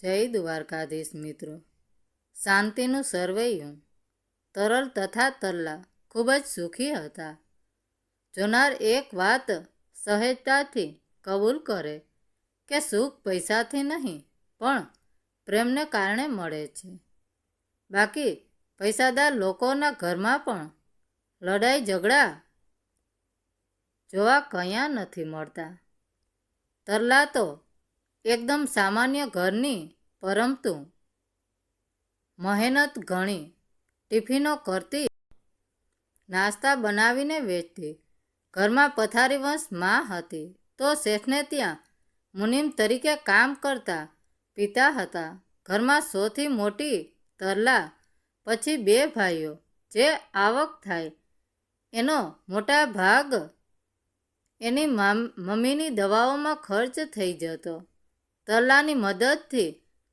જય દ્વારકાધીશ મિત્રો. શાંતિનું સરવૈયું. તરલ તથા તરલા ખૂબ જ સુખી હતા. જોનાર એક વાત સહેજતાથી કબૂલ કરે કે સુખ પૈસાથી નહીં પણ પ્રેમને કારણે મળે છે. બાકી પૈસાદાર લોકોના ઘરમાં પણ લડાઈ ઝઘડા જોવા કયા નથી મળતા. તરલા તો એકદમ સામાન્ય ઘરની, પરંતુ મહેનત ઘણી, ટિફિનો કરતી, નાસ્તા બનાવીને વેચતી. ઘરમાં પથારીવંશ માં હતી તો શેઠને ત્યાં મુનિમ તરીકે કામ કરતા પિતા હતા. ઘરમાં સૌથી મોટી તરલા, પછી બે ભાઈઓ. જે આવક થાય એનો મોટા ભાગ એની મમ્મીની દવાઓમાં ખર્ચ થઈ જતો. તરલાની મદદથી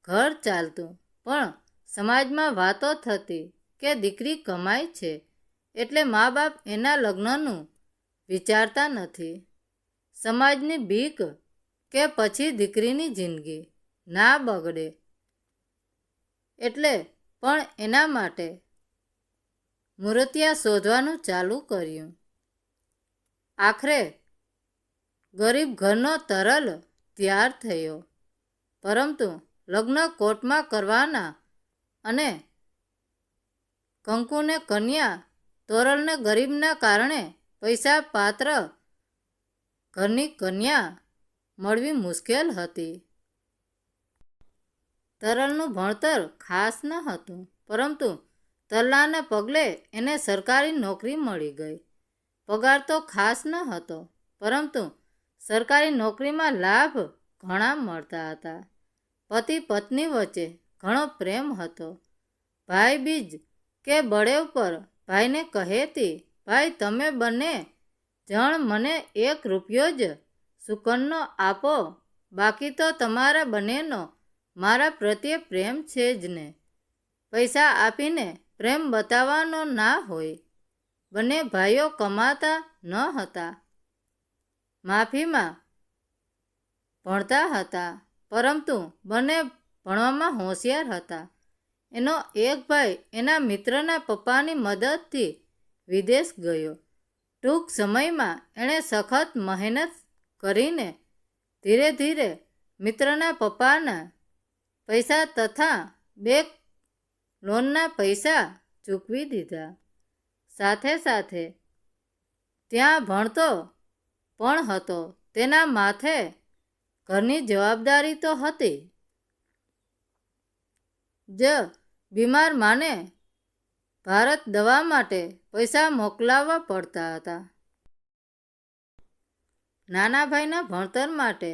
ઘર ચાલતું, પણ સમાજમાં વાતો થતી કે દીકરી કમાય છે એટલે મા બાપ એના લગ્નનું વિચારતા નથી. સમાજની બીક કે પછી દીકરીની જિંદગી ના બગડે એટલે પણ એના માટે મૂર્તિયા શોધવાનું ચાલુ કર્યું. આખરે ગરીબ ઘરનો તરલ તૈયાર થયો, પરંતુ લગ્ન કોર્ટમાં કરવાના અને કંકુને કન્યા તોરલને ગરીબના કારણે પૈસા પાત્ર ઘરની કન્યા મળવી મુશ્કેલ હતી. તરલનું ભણતર ખાસ ન હતું, પરંતુ તરલાને પગલે એને સરકારી નોકરી મળી ગઈ. પગાર તો ખાસ ન હતો, પરંતુ સરકારી નોકરીમાં લાભ ઘણા મળતા હતા. પતિ પત્ની વચ્ચે ઘણો પ્રેમ હતો. ભાઈ બીજ કે બળેવ પર ભાઈને કહેતી, ભાઈ તમે બંને જણ મને 1 રૂપિયો જ શુકનનો આપો, બાકી તો તમારા બંનેનો મારા પ્રત્યે પ્રેમ છે જ ને. પૈસા આપીને પ્રેમ બતાવવાનો ના હોય. બંને ભાઈઓ કમાતા ન હતા, માફીમાં ભણતા હતા, પરંતુ બંને ભણવામાં હોશિયાર હતા. એનો એક ભાઈ એના મિત્રના પપ્પાની મદદથી વિદેશ ગયો. ટૂંક સમયમાં એણે સખત મહેનત કરીને ધીરે ધીરે મિત્રના પપ્પાના પૈસા તથા 2 લોનના પૈસા ચૂકવી દીધા. સાથે સાથે ત્યાં ભણતો પણ હતો. તેના માથે ઘરની જવાબદારી તો હતી જ. બીમાર માને ભારત દવા માટે પૈસા મોકલાવવા પડતા હતા. નાના ભાઈના ભણતર માટે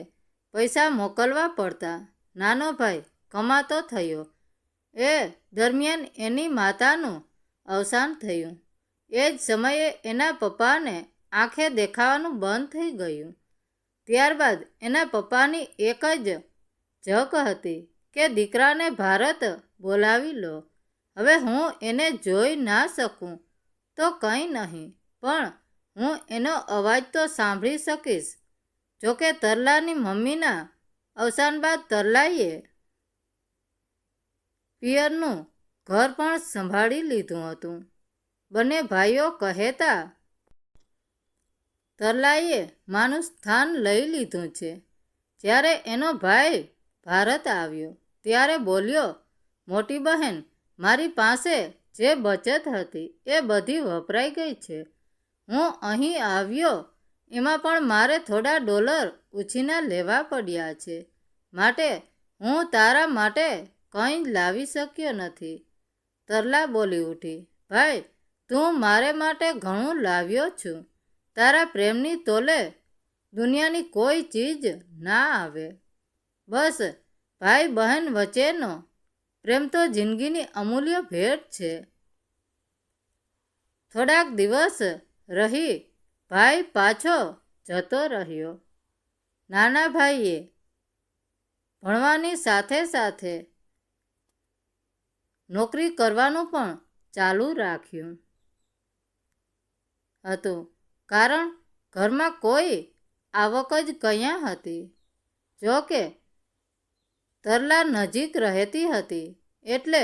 પૈસા મોકલવા પડતા. નાનો ભાઈ કમાતો થયો એ દરમિયાન એની માતાનું અવસાન થયું. એ જ સમયે એના પપ્પાને આંખે દેખાવાનું બંધ થઈ ગયું. ત્યારબાદ એના પપ્પાની એક જ ઝક હતી કે દીકરાને ભારત બોલાવી લો. હવે હું એને જોઈ ના શકું તો કંઈ નહીં, પણ હું એનો અવાજ તો સાંભળી શકીશ. જોકે તરલાની મમ્મીના અવસાન બાદ તરલાએ પિયરનું ઘર પણ સંભાળી લીધું હતું. બંને ભાઈઓ કહેતા, તરલાએ માનું સ્થાન લઈ લીધું છે. જ્યારે એનો ભાઈ ભારત આવ્યો ત્યારે બોલ્યો, મોટી બહેન, મારી પાસે જે બચત હતી એ બધી વપરાઈ ગઈ છે. હું અહીં આવ્યો એમાં પણ મારે થોડા ડોલર ઉછીના લેવા પડ્યા છે, માટે હું તારા માટે કંઈ લાવી શક્યો નથી. તરલા બોલી ઉઠી, ભાઈ, તું મારે માટે ઘણું લાવ્યો છું. તારા પ્રેમની તોલે દુનિયાની કોઈ ચીજ ના આવે. બસ ભાઈ બહેન વચ્ચેનો પ્રેમ તો જિંદગીની અમૂલ્ય ભેટ છે. થોડાક દિવસ રહી ભાઈ પાછો જતો રહ્યો. નાના ભાઈએ ભણવાની સાથે સાથે નોકરી કરવાનું પણ ચાલુ રાખ્યું હતું, કારણ ઘરમાં કોઈ આવક જ ક્યાં હતી. જો કે તરલા નજીક રહેતી હતી એટલે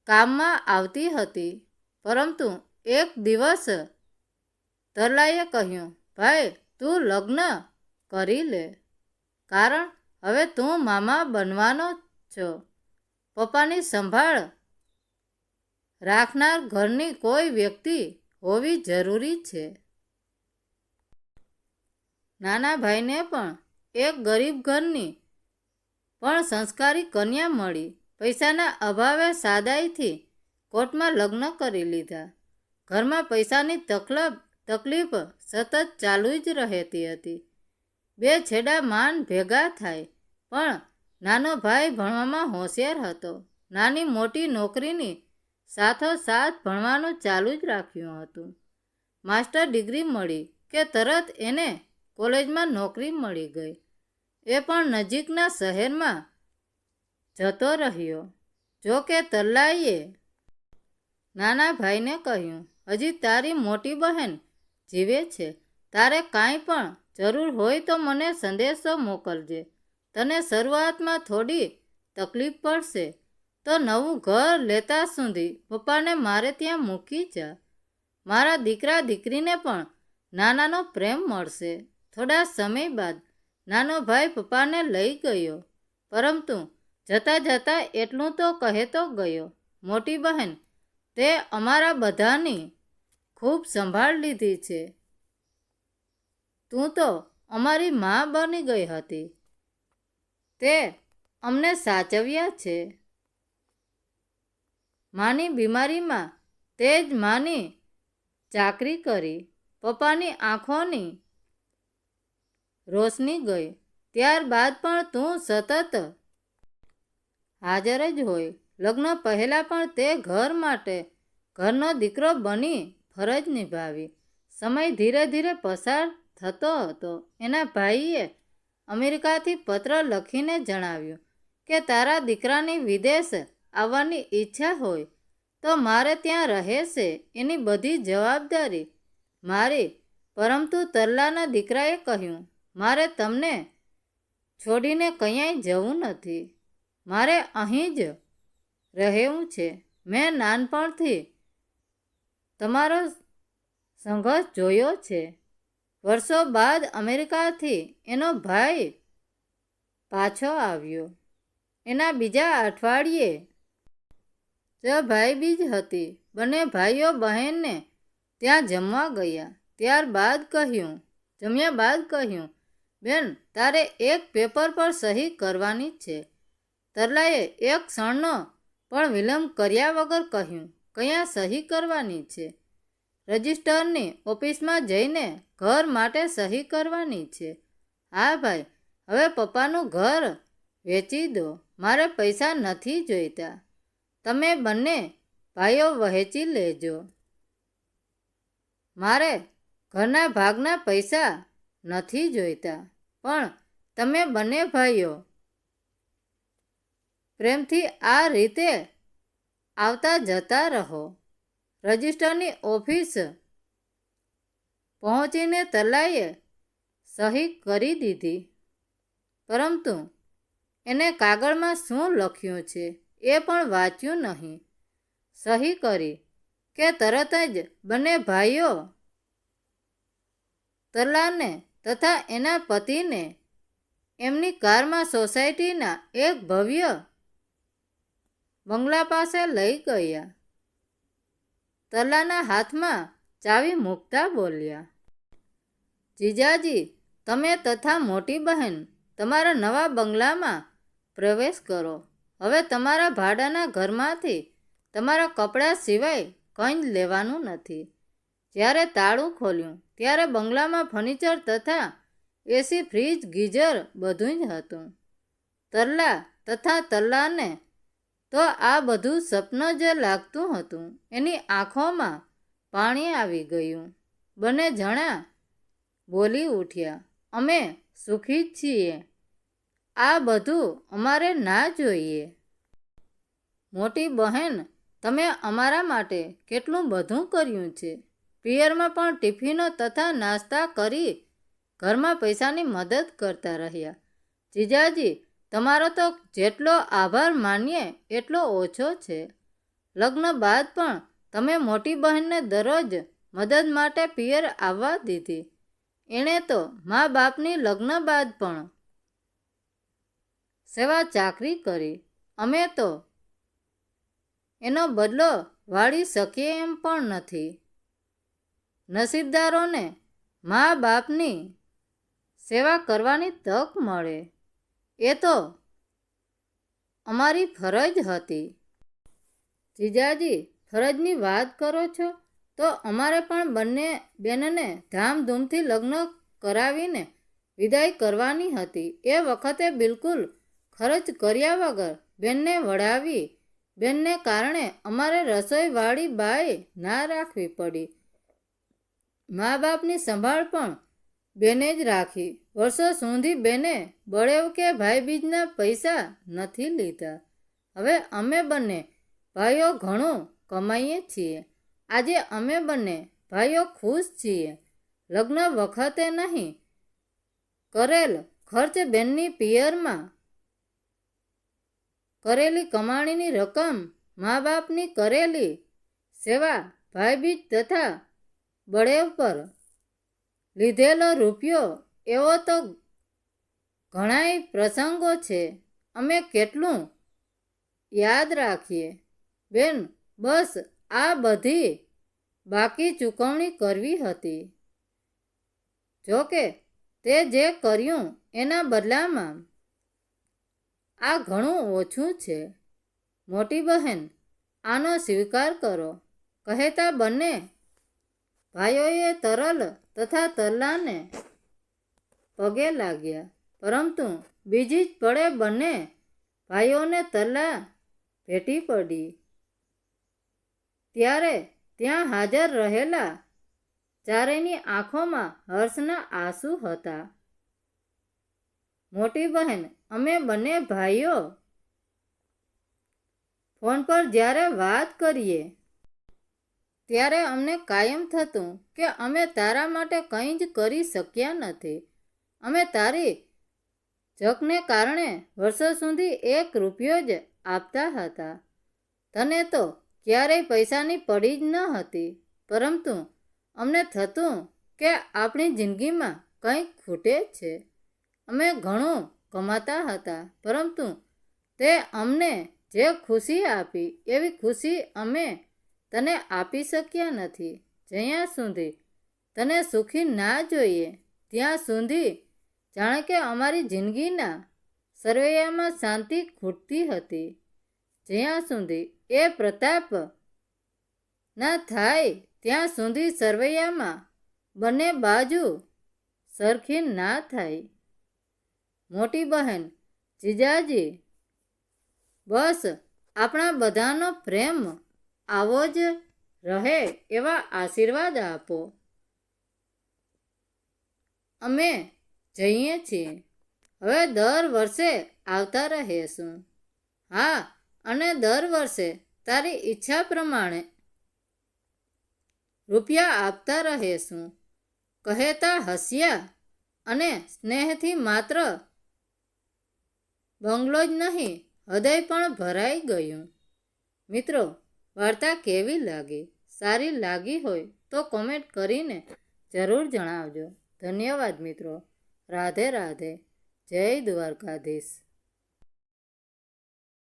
કામમાં આવતી હતી. પરંતુ એક દિવસ તરલાએ કહ્યું, ભાઈ તું લગ્ન કરી લે, કારણ હવે તું મામા બનવાનો છો. પપ્પાની સંભાળ રાખનાર ઘરની કોઈ વ્યક્તિ હોવી જરૂરી છે. નાના ભાઈને પણ એક ગરીબ ઘરની પણ સંસ્કારી કન્યા મળી. પૈસાના અભાવે સાદાઈથી કોર્ટમાં લગ્ન કરી લીધા. ઘરમાં પૈસાની તકલીફ સતત ચાલુ જ રહેતી હતી. બે છેડા માન ભેગા થાય, પણ નાનો ભાઈ ભણવામાં હોશિયાર હતો. નાની મોટી નોકરીની સાથોસાથ ભણવાનું ચાલુ જ રાખ્યું હતું. માસ્ટર ડિગ્રી મળી કે તરત એને કોલેજમાં નોકરી મળી ગઈ. એ પણ નજીકના શહેરમાં જતો રહ્યો. જો કે તરલાએ નાના ભાઈને કહ્યું, હજી તારી મોટી બહેન જીવે છે. તારે કાંઈ પણ જરૂર હોય તો મને સંદેશો મોકલજે. તને શરૂઆતમાં થોડી તકલીફ પડશે તો નવું ઘર લેતા સુધી પપ્પાને મારે ત્યાં મૂકી જા. મારા દીકરા દીકરીને પણ નાનાનો પ્રેમ મળશે. થોડા સમય બાદ નાનો ભાઈ પપ્પાને લઈ ગયો, પરંતુ જતાં જતાં એટલું તો કહેતો ગયો, મોટી બહેન, તે અમારા બધાની ખૂબ સંભાળ લીધી છે. તું તો અમારી મા બની ગઈ હતી. તે અમને સાચવ્યા છે. માની બીમારીમાં તે જ માની ચાકરી કરી. પપ્પાની આંખોની રોશની ગઈ. ત્યારબાદ પણ તું સતત હાજર જ હોય. લગ્ન પહેલાં પણ તે ઘર માટે ઘરનો દીકરો બની ફરજ નિભાવી. સમય ધીરે ધીરે પસાર થતો હતો. એના ભાઈએ અમેરિકાથી પત્ર લખીને જણાવ્યું કે તારા દીકરાની વિદેશ આવવાની ઈચ્છા હોય તો મારે ત્યાં રહેશે. એની બધી જવાબદારી મારી. પરંતુ તરલાના દીકરાએ કહ્યું, મારે તમને છોડીને ક્યાંય જવું નથી. મારે અહીં જ રહેવું છે. મેં નાનપણથી તમારો સંઘર્ષ જોયો છે. વર્ષો બાદ અમેરિકાથી એનો ભાઈ પાછો આવ્યો. એના બીજા અઠવાડિયે જ ભાઈબીજ હતી. બંને ભાઈઓ બહેનને ત્યાં જમવા ગયા. જમ્યા બાદ કહ્યું, બેન, તારે એક પેપર પર સહી કરવાની છે. તરલાએ એક ક્ષણનો પણ વિલંબ કર્યા વગર કહ્યું, ક્યાં સહી કરવાની છે? રજિસ્ટરની ઓફિસમાં જઈને ઘર માટે સહી કરવાની છે. હા ભાઈ, હવે પપ્પાનું ઘર વેચી દો. મારે પૈસા નથી જોઈતા. તમે બંને ભાઈઓ વહેંચી લેજો. મારે ઘરના ભાગના પૈસા નથી જોઈતા, પણ તમે બંને ભાઈઓ પ્રેમથી આ રીતે આવતા જતા રહો. રજિસ્ટરની ઓફિસ પહોંચીને તરલાએ સહી કરી દીધી, પરંતુ એને કાગળમાં શું લખ્યું છે એ પણ વાંચ્યું નહીં. સહી કરી કે તરત જ બંને ભાઈઓ તરલાને તથા એના પતિને એમની કારમાં સોસાયટીના એક ભવ્ય બંગલા પાસે લઈ ગયા. તરલાના હાથમાં ચાવી મૂકતા બોલ્યા, જીજાજી, તમે તથા મોટી બહેન તમારા નવા બંગલામાં પ્રવેશ કરો. હવે તમારા ભાડાના ઘરમાંથી તમારા કપડાં સિવાય કંઈ જ લેવાનું નથી. જ્યારે તાળું ખોલ્યું ત્યારે બંગલામાં ફર્નિચર તથા એસી, ફ્રીજ, ગીઝર બધું જ હતું. તરલા તથા તરલાને તો આ બધું સપનું જ લાગતું હતું. એની આંખોમાં પાણી આવી ગયું. બંને જણા બોલી ઉઠ્યા, અમે સુખી જ છીએ. આ બધું અમારે ના જોઈએ. મોટી બહેન, તમે અમારા માટે કેટલું બધું કર્યું છે. પિયરમાં પણ ટિફિનો તથા નાસ્તા કરી ઘરમાં પૈસાની મદદ કરતા રહ્યા. જીજાજી, તમારો તો જેટલો આભાર માનીએ એટલો ઓછો છે. લગ્ન બાદ પણ તમે મોટી બહેનને દરરોજ મદદ માટે પિયર આવવા દીધી. એણે તો મા બાપની લગ્ન બાદ પણ સેવા ચાકરી કરી. અમે તો એનો બદલો વાળી શકીએ એમ પણ નથી. નસીબદારોને મા બાપની સેવા કરવાની તક મળે એ તો અમારી ફરજ હતી. જીજાજી, ફરજની વાત કરો છો તો અમારે પણ બંને બેનને ધામધૂમથી લગ્ન કરાવીને વિદાય કરવાની હતી. એ વખતે બિલકુલ ખર્ચ કર્યા વગર બેનને વળાવી. બેનને કારણે અમારે રસોઈવાળી બાઈ ના રાખવી પડી. મા બાપની સંભાળ પણ બેને જ રાખી. વર્ષો સુધી બેને બળેવ કે ભાઈબીજના પૈસા નથી લીધા. હવે અમે બંને ભાઈઓ ઘણું કમાઈએ છીએ. આજે અમે બંને ભાઈઓ ખુશ છીએ. લગ્ન વખતે નહીં કરેલ ખર્ચ બેનની પિયરમાં કરેલી કમાણીની રકમ, મા બાપની કરેલી સેવા, ભાઈબીજ તથા બળેવ પર લીધેલો રૂપિયો, એવો તો ઘણાય પ્રસંગો છે. અમે કેટલું યાદ રાખીએ. બેન, બસ આ બધી બાકી ચૂકવણી કરવી હતી. જોકે તે જે કર્યું એના બદલામાં આ ઘણું ઓછું છે. મોટી બહેન, આનો સ્વીકાર કરો, કહેતા બંને ભાઈઓએ તરલ તથા તરલાને પગે લાગ્યા. પરંતુ બીજી જ પળે બંને ભાઈઓને તરલા ભેટી પડી. ત્યારે ત્યાં હાજર રહેલા ચારેયની આંખોમાં હર્ષના આંસુ હતા. મોટી બહેન, અમે બંને ભાઈઓ ફોન પર જ્યારે વાત કરીએ ત્યારે અમને કાયમ થતું કે અમે તારા માટે કંઈ જ કરી શક્યા નથી. અમે તારી ઝકને કારણે વર્ષો સુધી 1 રૂપિયો જ આપતા હતા. તને તો ક્યારેય પૈસાની પડી જ ન હતી. પરંતુ અમને થતું કે આપણી જિંદગીમાં કંઈક ખૂટે છે. અમે ઘણું કમાતા હતા, પરંતુ તે અમને જે ખુશી આપી એવી ખુશી અમે તને આપી શક્યા નથી. જ્યાં સુધી તને સુખી ના જોઈએ ત્યાં સુધી જાણે કે અમારી જિંદગીના સરવૈયામાં શાંતિ ખૂટતી હતી. જ્યાં સુધી એ પ્રતાપ ના થાય ત્યાં સુધી સરવૈયામાં બંને બાજુ સરખી ના થાય. મોટી બહેન, જીજાજી, બસ આપણા બધાનો પ્રેમ આવો જ રહે એવા આશીર્વાદ આપો. અમે જઈએ છીએ. હવે દર વર્ષે આવતા રહીશું. હા, અને દર વર્ષે તારી ઈચ્છા પ્રમાણે રૂપિયા આપતા રહીશું, કહેતા હસ્યા અને સ્નેહથી માત્ર બંગલો જ નહીં, હૃદય પણ ભરાઈ ગયું. મિત્રો, વાર્તા કેવી લાગી? સારી લાગી હોય તો કોમેન્ટ કરીને જરૂર જણાવજો. ધન્યવાદ મિત્રો. રાધે રાધે. જય દ્વારકાધીશ.